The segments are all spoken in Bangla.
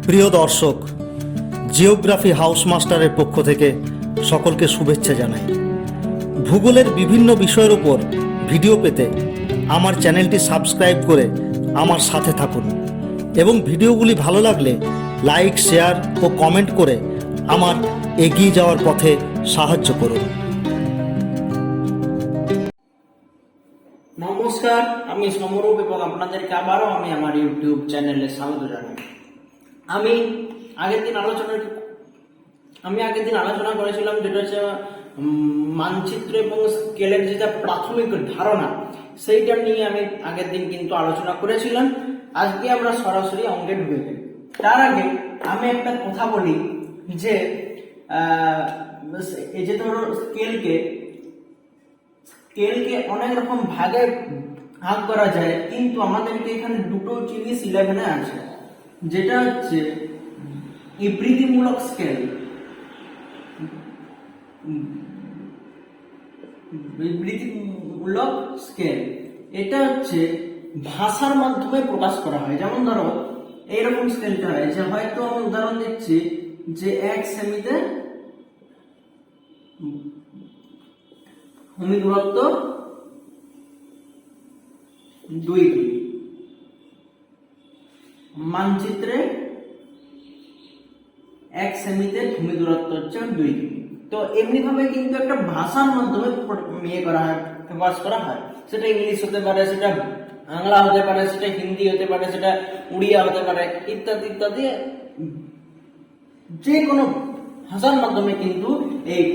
প্রিয় দর্শক, জিওগ্রাফি হাউস মাস্টারের পক্ষ থেকে সকলকে শুভেচ্ছা জানাই। ভূগোলের বিভিন্ন বিষয়ের উপর ভিডিও পেতে আমার চ্যানেলটি সাবস্ক্রাইব করে আমার সাথে থাকুন এবং ভিডিওগুলি ভালো লাগলে লাইক, শেয়ার ও কমেন্ট করে আমার এগিয়ে যাওয়ার পথে সাহায্য করুন। নমস্কার, আমি সমরূপ এবং আপনাদেরকে আবারও আমি আমার ইউটিউব চ্যানেলে স্বাগত জানাই। আমি আগের দিন আলোচনা করেছিলাম যেটা হচ্ছে মানচিত্র এবং স্কেলের যেটা প্রাথমিক ধারণা, সেইটা নিয়ে আমি আগের দিন কিন্তু আলোচনা করেছিলাম। আজকে আমরা সরাসরি অঙ্কে ঢুকে যাই। তার আগে আমি একটা কথা বলি যে এই যে ধরো স্কেলকে অনেক রকম ভাগে ভাগ করা যায়, কিন্তু আমাদেরকে এখানে দুটো জিনিস 11-এ আছে, যেটা হচ্ছে বিবৃতিমূলক স্কেল। বিবৃতিমূলক স্কেল এটা হচ্ছে ভাষার মাধ্যমে প্রকাশ করা হয়। যেমন ধরো এইরকম স্কেলটা হয়, যে হয়তো আমি উদাহরণ দিচ্ছি যে 1 সেমিতে ভূমি দূরত্ব 2 কিমি, মানচিত্রে 1 সেমিতে ভূমি দূরত্ব হচ্ছে 2 কিমি। তো এমনি ভাবে কিন্তু একটা ভাষার মাধ্যমে প্রকাশ করা হয়। সেটা ইংলিশ হতে পারে, সেটা বাংলা হতে পারে, সেটা হিন্দি হতে পারে, সেটা উড়িয়া হতে পারে, ইত্যাদি ইত্যাদি। যে কোনো ভাষার মাধ্যমে কিন্তু এই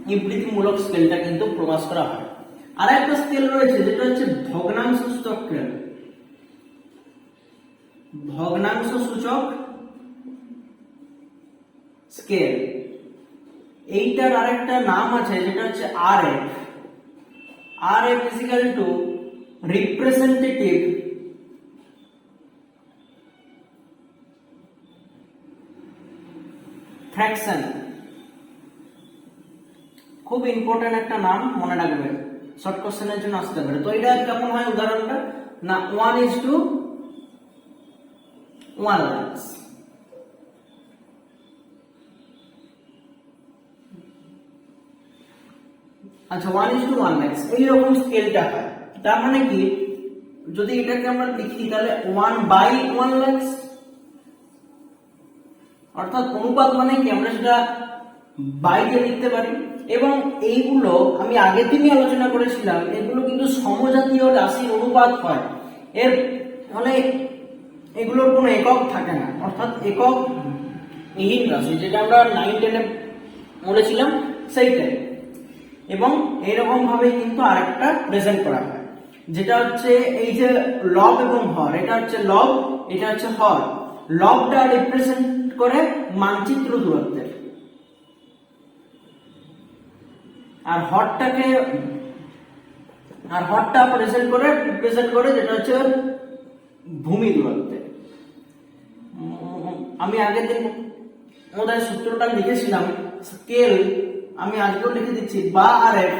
বিবৃতিমূলক স্কেলটা কিন্তু প্রকাশ করা হয়। আর একটা স্কেল রয়েছে যেটা হচ্ছে ভগ্নাংশ সূচক স্কেল। ভগ্নাংশ সূচক স্কেল এইটার আরেকটা নাম আছে যেটা হচ্ছে RF। RF is equal to representative fraction। খুব ইম্পর্টেন্ট একটা নাম, মনে রাখবে, শর্ট কোশ্চেনের জন্য আসতে পারে। তো এটা কেমন হয় উদাহরণটা না, 1:1 লাখ। আচ্ছা, 1:1 লাখ এইরকম স্কেলটা হয়। তার মানে কি, যদি এটাকে আমরা লিখি তাহলে 1/1 লাখ, অর্থাৎ অনুপাত মানে কি আমরা সেটা বাইরে লিখতে পারি। এবং এইগুলো আমি আগের দিনই আলোচনা করেছিলাম, এগুলো কিন্তু সমজাতীয় রাশির অনুপাত হয়। এর ফলে এগুলোর কোনো একক থাকে না, অর্থাৎ একক বিহীন রাশি, যেটা আমরা 9-10-এ বলেছিলাম সেইটাই। এবং এইরকম ভাবে কিন্তু আরেকটা প্রেজেন্ট করা হয়, যেটা হচ্ছে এই যে লব এবং হর। এটা হচ্ছে লব, এটা হচ্ছে হর। লবটা রিপ্রেজেন্ট করে মানচিত্র দূরত্বের, আর হরটা রিপ্রেজেন্ট করে যেটা হচ্ছে ভূমি দূরত্বের। আমি আগের দিন আমাদের সূত্রটা লিখেছিলাম, স্কেল আমি আজকেও লিখে দিচ্ছি, বা RF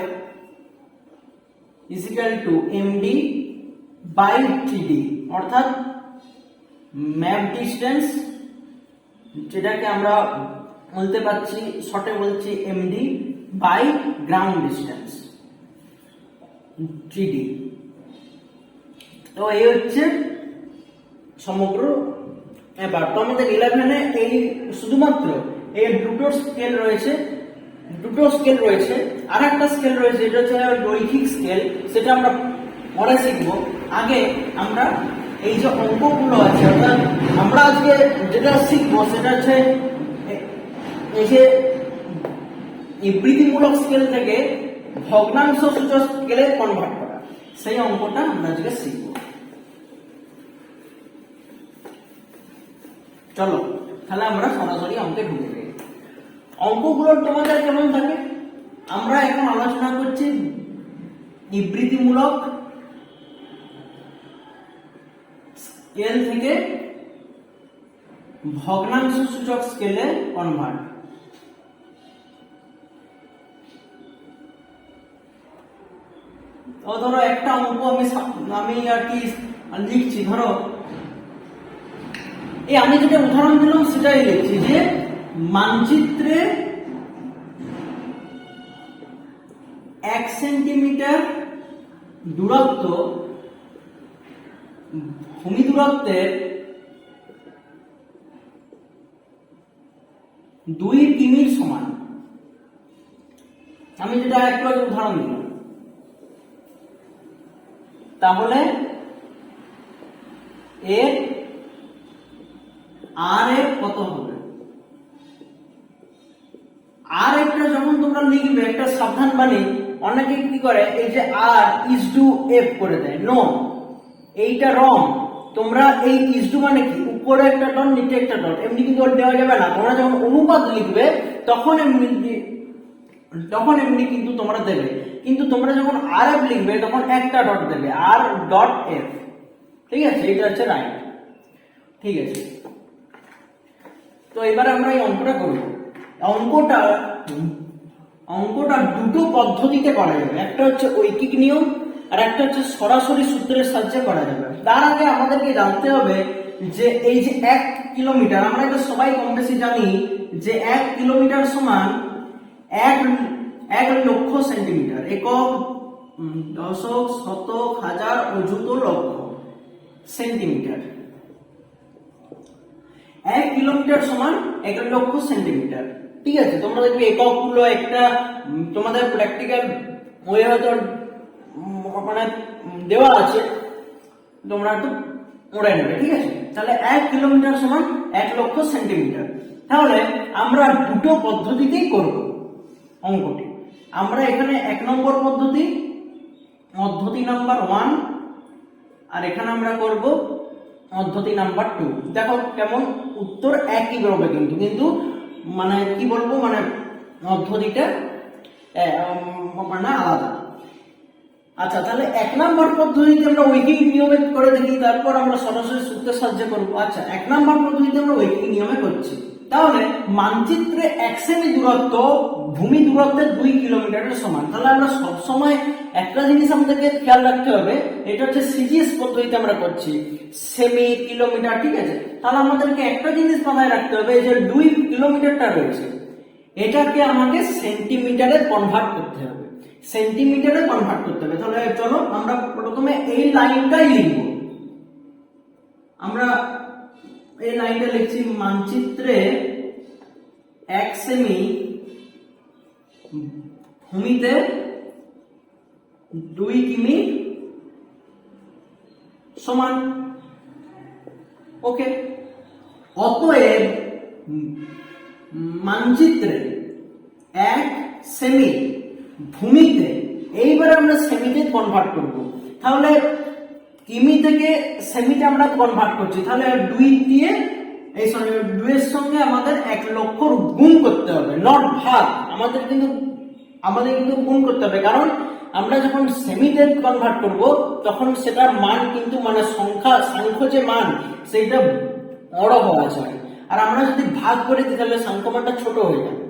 is equal to MD/TD, অর্থাৎ ম্যাপ ডিস্টেন্স, যেটাকে আমরা বলতে পারছি শর্টে বলছি MD by ground distance GD। তো এই হচ্ছে সমগ্র ব্যাপার। তো আমাদের 11-এ এই শুধুমাত্র এই দুটো স্কেল রয়েছে। আর একটা স্কেল রয়েছে যেটা হচ্ছে রৈখিক স্কেল, সেটা আমরা পরে শিখবো। আগে আমরা এই যে অঙ্কগুলো আছে, অর্থাৎ আমরা আজকে যেটা শিখবো সেটা হচ্ছে এই যে বিবৃতিমূলক স্কেল থেকে ভগ্নাংশ সূচক স্কেলে কনভার্ট করা, সেই অঙ্কটা আমরা আজকে শিখবো। চলো তাহলে আমরা সরাসরি অঙ্কে ঢুকে যাই। অঙ্কগুলোর তোমাদের কেমন থাকে? আমরা এখন আলোচনা করছি বিবৃতিমূলক স্কেল থেকে ভগ্নাংশ সূচক স্কেলে কনভার্ট। ধরো একটা অঙ্ক আমি আর কি লিখছি। ধরো এই আমি যেটা উদাহরণ দিলাম সেটাই লিখছি যে মানচিত্রে 1 সেন্টিমিটার দূরত্ব ভূমি দূরত্বের 2 কিমির সমান। আমি যেটা একটু আগে উদাহরণ দিলাম, তাহলে এর আর এর কত হবে? আর একটা যখন তোমরা লিখবে একটা সাবধান বাণী, অনেকে কি করে এই যে আর ইজ টু এফ করে দেয়। নো, এইটা রং। তোমরা এই ইজ টু মানে কি, উপরে একটা ডট নিচে একটা ডট, এমনি কিন্তু দেওয়া যাবে না। তোমরা যখন অনুপাত লিখবে তখন এমনি কিন্তু তোমরা দেবে, কিন্তু তোমরা যখন আর এফ লিখবে তখন একটা ডট দেবে, আর ডট এফ। ঠিক আছে, এটা হচ্ছে রাইট। ঠিক আছে, তো এবারে আমরা এই অঙ্কটা করব। অঙ্কটা দুটো পদ্ধতিতে করা যাবে, একটা হচ্ছে ঐকিক নিয়ম আর একটা হচ্ছে সরাসরি সূত্রের সাহায্যে করা যাবে। তার আগে আমাদেরকে জানতে হবে যে এই যে 1 কিলোমিটার, আমরা এটা সবাই কম বেশি জানি যে 1 কিলোমিটার সমান 1 লক্ষ সেন্টিমিটার। একক, দশক, শতক, হাজার, অযুত, লক্ষ সেন্টিমিটার। 1 কিলোমিটার সমান 1 লক্ষ সেন্টিমিটার। ঠিক আছে, তোমরা দেখবে একক গুলো একটা তোমাদের প্র্যাকটিক্যাল বইয়ে হয়তো মানে দেওয়া আছে, তোমরা একটু পড়ে নেবে। ঠিক আছে, তাহলে 1 কিলোমিটার সমান 1 লক্ষ সেন্টিমিটার। তাহলে আমরা দুটো পদ্ধতিতেই করব অঙ্কটি। আমরা এখানে 1 নম্বর পদ্ধতি নাম্বার 1, আর এখানে আমরা করব পদ্ধতি নাম্বার 2। দেখো কেমন উত্তর একই বেরোবে, কিন্তু মানে কি বলবো, মানে পদ্ধতিটা মানে আলাদা। আচ্ছা, তাহলে 1 নম্বর পদ্ধতিতে আমরা ঐকিক নিয়মে করে দেখি, তারপর আমরা সরাসরি সূত্রের সাহায্যে করব। আচ্ছা, 1 নম্বর পদ্ধতিতে আমরা ঐকিক নিয়মে করছি। তাহলে মানচিত্রে 1 সেমি দূরত্ব ভূমি দূরত্বের 2 কিলোমিটারের সমান। তাহলে আমরা সব সময় একটা জিনিস আমাদেরকে খেয়াল রাখতে হবে, এটা হচ্ছে সিজিএস পদ্ধতিতে আমরা করছি, সেমি, কিলোমিটার। ঠিক আছে, তাহলে আমাদেরকে একটা জিনিস মাথায় রাখতে হবে, এই যে 2 কিলোমিটারটা রয়েছে এটাকে আমাকে সেন্টিমিটারে কনভার্ট করতে হবে, সেন্টিমিটারে কনভার্ট করতে হবে। তাহলে চলো আমরা প্রথমে এই লাইনটাই লিখব। আমরা এই লাইনটা লিখছি, মানচিত্রে 1 সেমি ভূমিতে 2 কিমি সমান। ওকে, অতএব মানচিত্রে 1 সেমি ভূমিতে, এইবার আমরা সেমিতে কনভার্ট করব। তাহলে কিমি থেকে সেমিতে আমরা কনভার্ট করছি, তাহলে 2 দিয়ে এই 2 এর সঙ্গে আমাদের 1 লক্ষ গুণ করতে হবে, নট ভাগ। আমাদের কিন্তু গুণ করতে হবে, কারণ আমরা যখন সেমিতে কনভার্ট করব তখন সেটার মান কিন্তু মানে সাংখ্য যে মান সেইটা বড় হওয়া যায়, আর আমরা যদি ভাগ করে দিই তাহলে সাংখ্য মানটা ছোট হয়ে যাবে।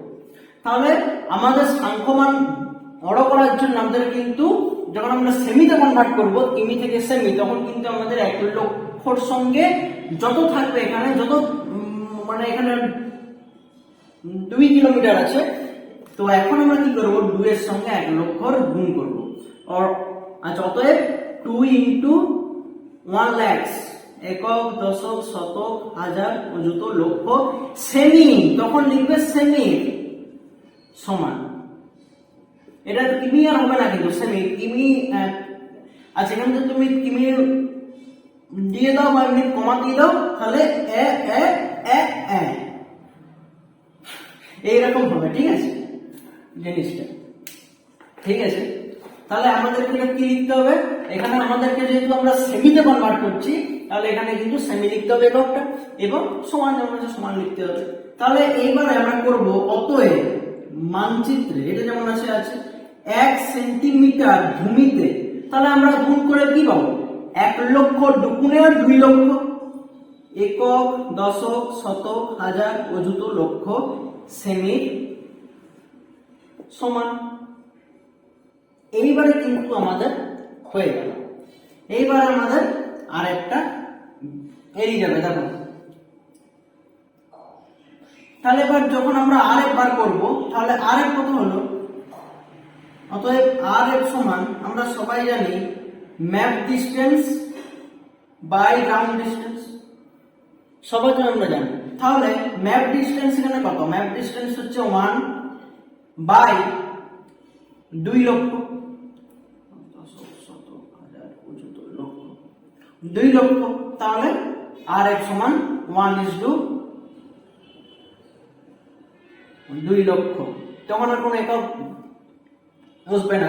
তাহলে আমাদের সাংখ্য মান বড় করার জন্য আমাদের কিন্তু যখন আমরা সেমিতে কনভার্ট করব, কিমি থেকে সেমি, তখন কিন্তু আমাদের 1 লক্ষর সঙ্গে যত থাকবে এখানে, যত মানে এখানে 2 কিলোমিটার আছে, তো এখন আমরা কি করব, 2 এর সঙ্গে 1 লক্ষর গুণ করব। আচ্ছা, অতএব 2 × 1 লাখ, একক, দশক, শতক, হাজার, অযুত, লক্ষ, সেমি, তখন লিখবে সেমি সমান, এটা কিমি আর হবে না কিন্তু সেমি, কিমি। আচ্ছা, এখানে যদি তুমি কিমি দিয়ে দাও বা এমনি কমা দিয়ে দাও, তাহলে এইরকম হবে। ঠিক আছে জিনিসটা, ঠিক আছে। তাহলে আমাদেরকে কি লিখতে হবে, এখানে আমাদেরকে যেহেতু আমরা সেমিতে কনভার্ট করছি, তাহলে এখানে কিন্তু সেমি লিখতে হবে এককটা, এবং সমান যেমন আছে সমান লিখতে হবে। তাহলে এইবারে আমরা করব, অতএব মানচিত্রে এটা যেমন আছে 1 সেন্টিমিটার ভূমিতে, তাহলে আমরা গুণ করে কি পাবো, 1 লক্ষ দুগুণে 2 লক্ষ, একক, দশক, শতক, হাজার, অযুত, লক্ষ, সেমি সমান। এইবারে কিন্তু আমাদের হয়ে গেল। এইবার আমাদের আরেকটা এড়িয়ে যাবে। দেখো তাহলে এবার যখন আমরা RF বার করব, তাহলে RF কত হলো? অতএব RF সমান আমরা সবাই জানি map distance by ground distance, সবাই তো আমরা জানি। তাহলে ম্যাপ ডিসটেন্স এখানে কত? ম্যাপ ডিসটেন্স হচ্ছে 1 বাই 2 লক্ষ, 2 লক্ষ। তাহলে RF সমান 1:2 লক্ষ। তখন আর কোনো একক বসবে না,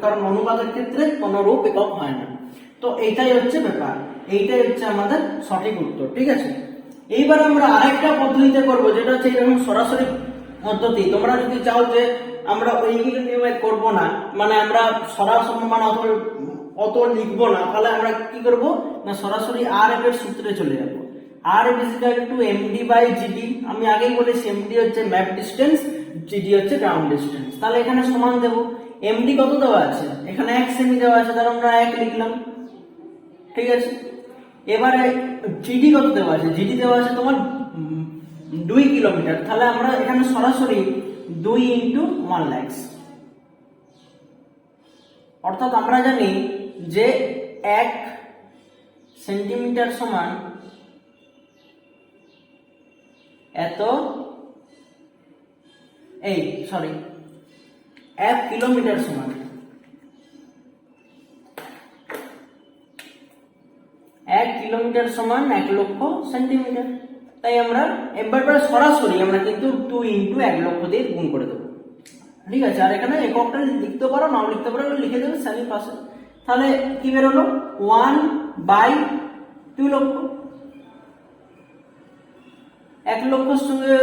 কারণ অনুপাতের ক্ষেত্রে কোনো রূপ একক হয় না। তো এইটাই হচ্ছে ব্যাপার, এইটাই হচ্ছে আমাদের সঠিক উত্তর। ঠিক আছে, এইবার আমরা আরেকটা পদ্ধতিতে করব, যেটা হচ্ছে এরকম সরাসরি পদ্ধতি। তোমরা যদি চাও যে আমরা ওইগুলো নিয়মে করব না, মানে আমরা সরাসরি মানে অত লিখবো না, তাহলে আমরা কি করব না সরাসরি RF এর সূত্রে চলে যাব। RF =MD/GD। আমি আগেই বলেছি MD হচ্ছে ম্যাপ ডিসটেন্স, GD হচ্ছে গ্রাউন্ড ডিসটেন্স। তাহলে এখানে সমান দেব। MD কত দেওয়া আছে? এখানে 1 সেমি দেওয়া আছে, তাহলে আমরা 1 লিখলাম। ঠিক আছে, এবারে GD কত দেওয়া আছে? GD দেওয়া আছে তোমার 2 কিলোমিটার। তাহলে আমরা এখানে সরাসরি 2 × 1 লাখ, অর্থাৎ আমরা জানি যে 1 সেন্টিমিটার সমান এত, 1 কিলোমিটার সমান 1 কিলোমিটার সমান 1 লক্ষ সেন্টিমিটার। তাই আমরা এবার সরাসরি আমরা কিন্তু 2 × 1 লক্ষ দিয়ে গুণ করে দেবো। ঠিক আছে, আর এখানে এককটা লিখতে পারো, নাও লিখতে পারো, লিখে দেবে সেমি পাশে। তাহলে কি বেরোলো? 1/2 লক্ষ। 1 লক্ষের সঙ্গে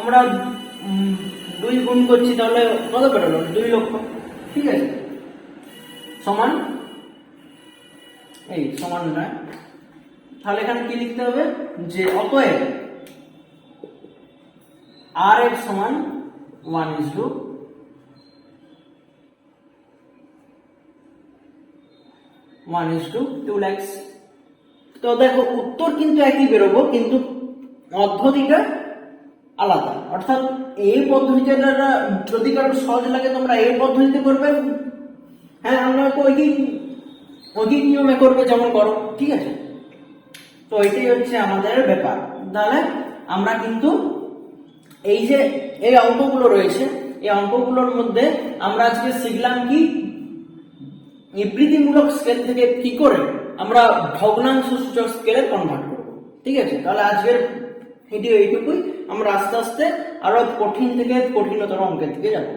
আমরা 2 গুণ করছি, তাহলে কত বেরোলো? 2 লক্ষ। ঠিক আছে, সমান সমান নয়। তাহলে এখানে কি লিখতে হবে? যে অতএব RF সমান 1:2 লাখ। তো দেখো উত্তর কিন্তু একই বেরোবো, কিন্তু পদ্ধতিটা আলাদা। অর্থাৎ এই পদ্ধতিটা যদি কারো সহজ লাগে তোমরা এই পদ্ধতিতে করবে, হ্যাঁ আমরা ওই নিয়মে করবে যেমন করো। ঠিক আছে, তো এটাই হচ্ছে আমাদের ব্যাপার। তাহলে আমরা কিন্তু এই যে এই অঙ্কগুলো রয়েছে, এই অঙ্কগুলোর মধ্যে আমরা আজকে শিখলাম কি বিবৃতিমূলক স্কেল থেকে কি করে আমরা ভগ্নাংশ সূচক স্কেলে কনভার্ট করব। ঠিক আছে, তাহলে আজকের ভিডিও এইটুকুই। আমরা আস্তে আস্তে আরো কঠিন থেকে কঠিনতর অঙ্কের দিকে যাবো।